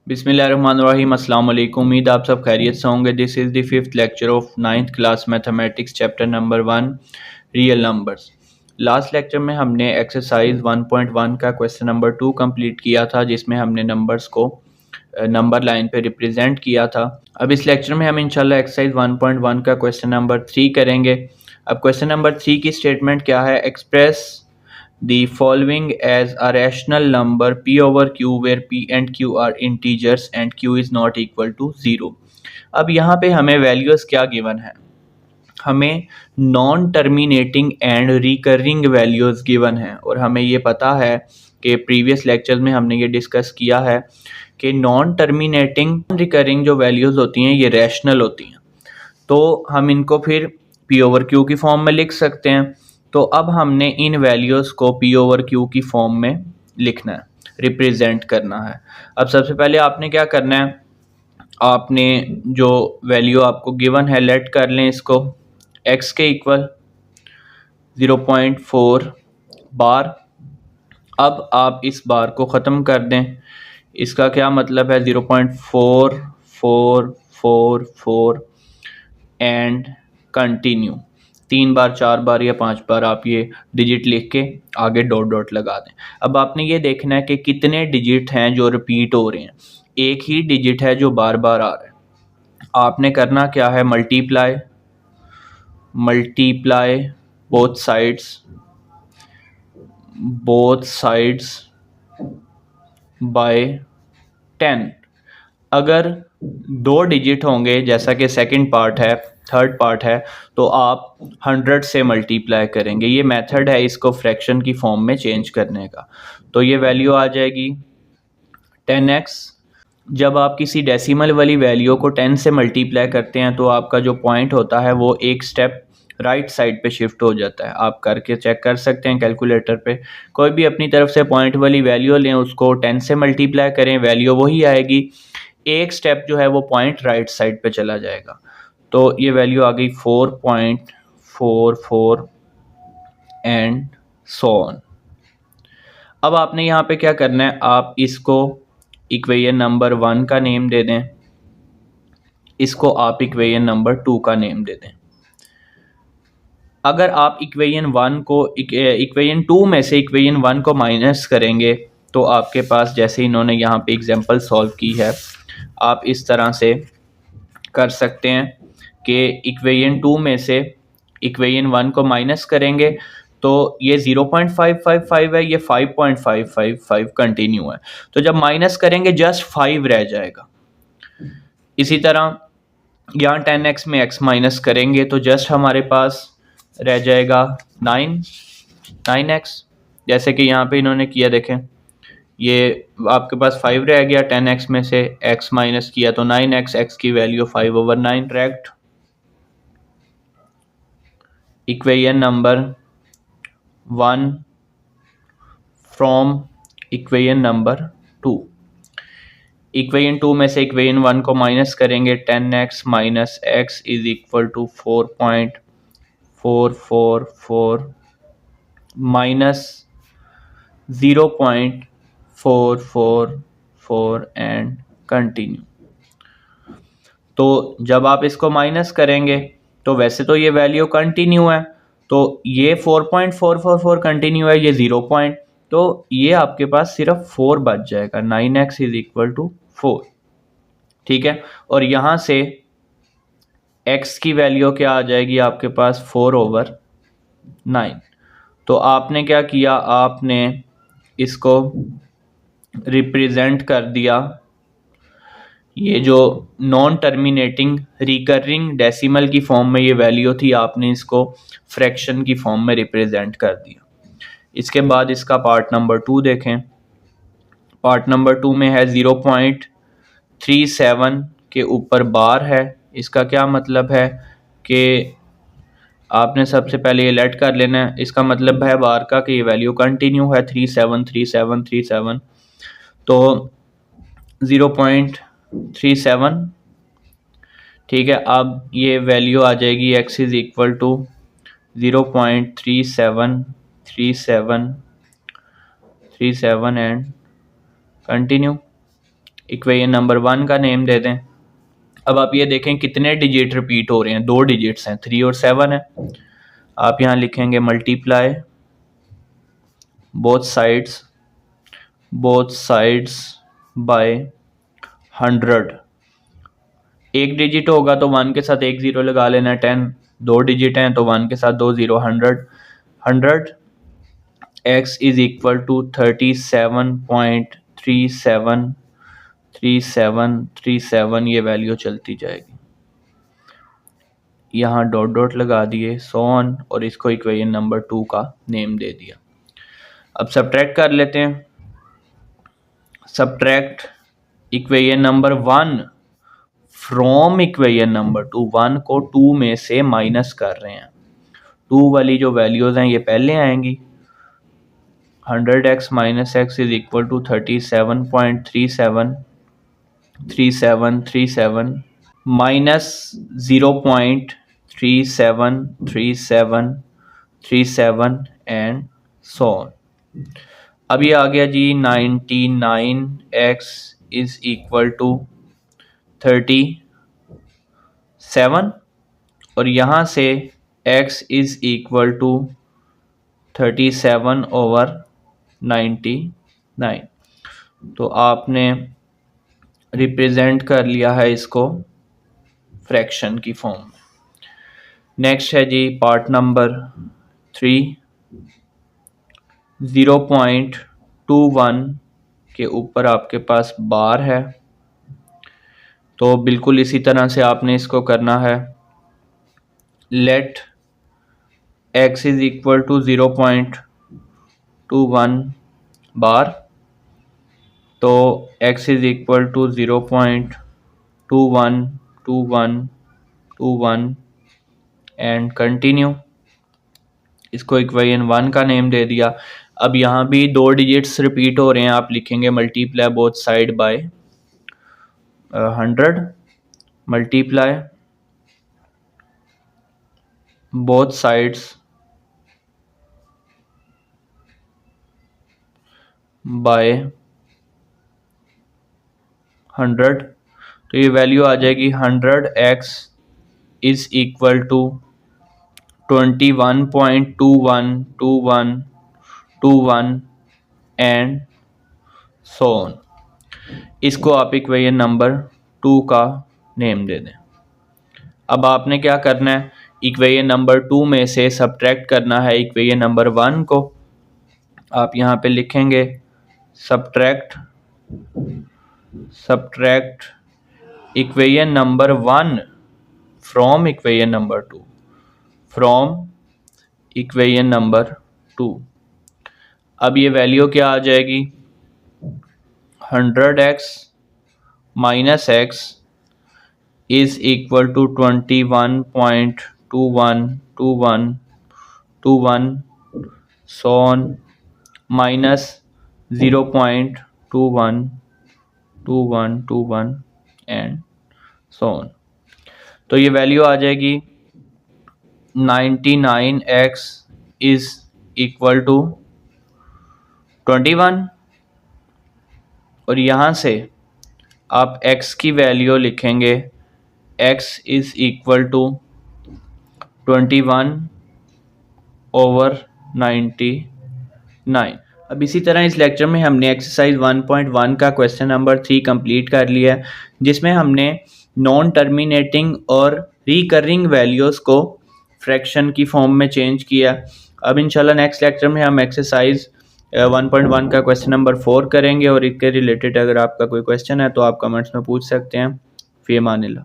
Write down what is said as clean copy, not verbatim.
बिस्मिल्लाहिर्रहमानिर्रहीम अस्सलाम वालेकुम। उम्मीद आप सब खैरियत से होंगे। This is the fifth lecture of ninth class mathematics chapter number 1 real numbers. Last lecture में हमने एक्सरसाइज 1.1 का क्वेश्चन नंबर 2 कंप्लीट किया था, जिसमें हमने नंबर्स को नंबर लाइन पे रिप्रेजेंट किया था। अब इस लेक्चर में हम इंशाल्लाह एक्सरसाइज 1.1 का क्वेश्चन नंबर 3 करेंगे। अब क्वेश्चन नंबर 3 की स्टेटमेंट क्या है? Express the following as a rational number p over q where p and q are integers and q is not equal to 0। अब यहाँ पे हमें वैल्यूज क्या गिवन है? हमें non terminating and recurring values given है, और हमें ये पता है कि प्रीवियस लेक्चर्स में हमने ये डिस्कस किया है कि नॉन टर्मिनेटिंग रिकरिंग जो वैल्यूज होती हैं ये रैशनल होती हैं, तो हम इनको फिर p ओवर q की फॉर्म में लिख सकते हैं। तो अब हमने इन वैल्यूज़ को p ओवर q की फॉर्म में लिखना है, रिप्रेजेंट करना है। अब सबसे पहले आपने क्या करना है, आपने जो वैल्यू आपको गिवन है लेट कर लें इसको x के इक्वल 0.4 बार। अब आप इस बार को ख़त्म कर दें। इसका क्या मतलब है? 0.4444 एंड कंटिन्यू। 3 बार 4 बार या 5 बार आप ये डिजिट लिख के आगे डॉट डॉट लगा दें। अब आपने ये देखना है कि कितने डिजिट हैं जो रिपीट हो रहे हैं। एक ही डिजिट है जो बार बार आ रहा है। आपने करना क्या है? Multiply both sides bye 10। अगर 2 डिजिट होंगे, जैसा कि सेकंड पार्ट है, थर्ड पार्ट है, तो आप 100 से मल्टीप्लाई करेंगे। ये मेथड है इसको फ्रैक्शन की फॉर्म में चेंज करने का। तो ये वैल्यू आ जाएगी 10x। जब आप किसी डेसिमल वाली वैल्यू को 10 से मल्टीप्लाई करते हैं तो आपका जो पॉइंट होता है वो एक स्टेप राइट साइड पे शिफ्ट हो जाता है। आप करके चेक कर सकते हैं कैलकुलेटर पे। कोई भी अपनी तरफ से पॉइंट वाली वैल्यू लें, उसको 10 से मल्टीप्लाई करें, वैल्यू वही आएगी, एक स्टेप जो है वो पॉइंट राइट साइड पे चला जाएगा। तो ये वैल्यू आ गई 4.44 एंड सो ऑन। अब आपने यहाँ पे क्या करना है, आप इसको इक्वेशन नंबर 1 का नेम दे दें, इसको आप इक्वेशन नंबर 2 का नेम दे दें। अगर आप इक्वेशन 1 को इक्वेशन 2 में से इक्वेशन 1 को माइनस करेंगे तो आपके पास, जैसे इन्होंने यहाँ पे एग्जांपल सॉल्व की है, आप इस तरह से कर सकते हैं कि इक्वेशन 2 में से इक्वेशन 1 को माइनस करेंगे तो ये 0.555 है, ये 5.555 कंटिन्यू है। तो जब माइनस करेंगे जस्ट 5 रह जाएगा। इसी तरह यहाँ 10x में x माइनस करेंगे तो जस्ट हमारे पास रह जाएगा 9x। जैसे कि यहाँ पे इन्होंने किया, देखें, ये आपके पास 5 रह गया, 10x में से x माइनस किया तो 9x, x की value 5/9 correct. Equation number 1 from equation number 2। Equation 2 में से इक्वेशन 1 को माइनस करेंगे, 10x minus x is equal to 4.444 minus 0.444 and continue. तो जब आप इसको माइनस करेंगे तो वैसे तो ये वैल्यू कंटिन्यू है, तो ये 4.444 कंटिन्यू है, ये 0 पॉइंट, तो ये आपके पास सिर्फ 4 बच जाएगा। 9x इज इक्वल टू 4, ठीक है। और यहाँ से x की वैल्यू क्या आ जाएगी आपके पास? 4/9। तो आपने क्या किया, आपने इसको रिप्रेजेंट कर दिया, ये जो नॉन टर्मिनेटिंग रिकरिंग डेसिमल की फॉर्म में ये वैल्यू थी, आपने इसको फ्रैक्शन की फॉर्म में रिप्रेजेंट कर दिया। इसके बाद इसका पार्ट नंबर 2 देखें। पार्ट नंबर 2 में है 0.37 के ऊपर बार है। इसका क्या मतलब है कि आपने सबसे पहले ये लेट कर लेना है। इसका मतलब है बार का कि ये वैल्यू कंटिन्यू है, 373737। तो 0.37, ठीक है। अब ये वैल्यू आ जाएगी x is equal to 0.373737 and continue. Equation number 1 का नेम दे दें। अब आप ये देखें कितने डिजिट रिपीट हो रहे हैं, 2 डिजिट्स हैं, 3 और 7 है। आप यहाँ लिखेंगे मल्टीप्लाई बोथ साइड्स बाय 100। एक डिजिट होगा तो 1 के साथ एक ज़ीरो लगा लेना, 10। 2 डिजिट हैं तो 1 के साथ 2 zero, 100 x is equal to 37.3737 ये वैल्यू चलती जाएगी। यहाँ डॉट डॉट लगा दिए, सो ऑन, और इसको इक्वेशन नंबर 2 का नेम दे दिया। अब सब्ट्रैक्ट कर लेते हैं। Subtract equation number 1 from equation number 2। 1 को 2 में से माइनस कर रहे हैं। 2 वाली जो वैल्यूज़ हैं ये पहले आएंगी। 100x minus x is equal to 37.3737 minus 0.373737 and so on. अब ये आ गया जी 99x इज इक्वल टू 37, और यहाँ से x इज इक्वल टू 37/99। तो आपने रिप्रेजेंट कर लिया है इसको फ्रैक्शन की फॉर्म में। नेक्स्ट है जी पार्ट नंबर 3। 0.21 के ऊपर आपके पास बार है, तो बिल्कुल इसी तरह से आपने इसको करना है। Let x is equal to 0.21 bar, तो x is equal to 0.212121 and continue. इसको इक्वेशन 1 का नेम दे दिया। अब यहाँ भी 2 डिजिट्स रिपीट हो रहे हैं, आप लिखेंगे multiply both side by 100, multiply both sides by 100। तो ये वैल्यू आ जाएगी 100x is equal to 21.212121 and so on. इसको आप इक्वेशन नंबर 2 का नेम दे दें। अब आपने क्या करना है, इक्वेशन नंबर 2 में से सब्ट्रैक्ट करना है इक्वेशन नंबर 1 को। आप यहाँ पे लिखेंगे subtract equation number 1 from equation number 2, from equation number 2। अब ये वैल्यू क्या आ जाएगी, 100x minus x is equal to 21.212121 so on minus 0.212121 and so on. तो ये वैल्यू आ जाएगी 99x इज इक्वल टू 21, और यहाँ से आप x की वैल्यू लिखेंगे x इज इक्वल टू 21/99। अब इसी तरह इस लेक्चर में हमने एक्सरसाइज 1.1 का क्वेश्चन नंबर 3 कंप्लीट कर लिया है, जिसमें हमने नॉन टर्मिनेटिंग और रिकरिंग वैल्यूज़ को फ्रैक्शन की फॉर्म में चेंज किया। अब इंशाल्लाह नेक्स्ट लेक्चर में हम एक्सरसाइज 1.1 का क्वेश्चन नंबर 4 करेंगे, और इसके रिलेटेड अगर आपका कोई क्वेश्चन है तो आप कमेंट्स में पूछ सकते हैं। फ़ी अमानिल्लाह।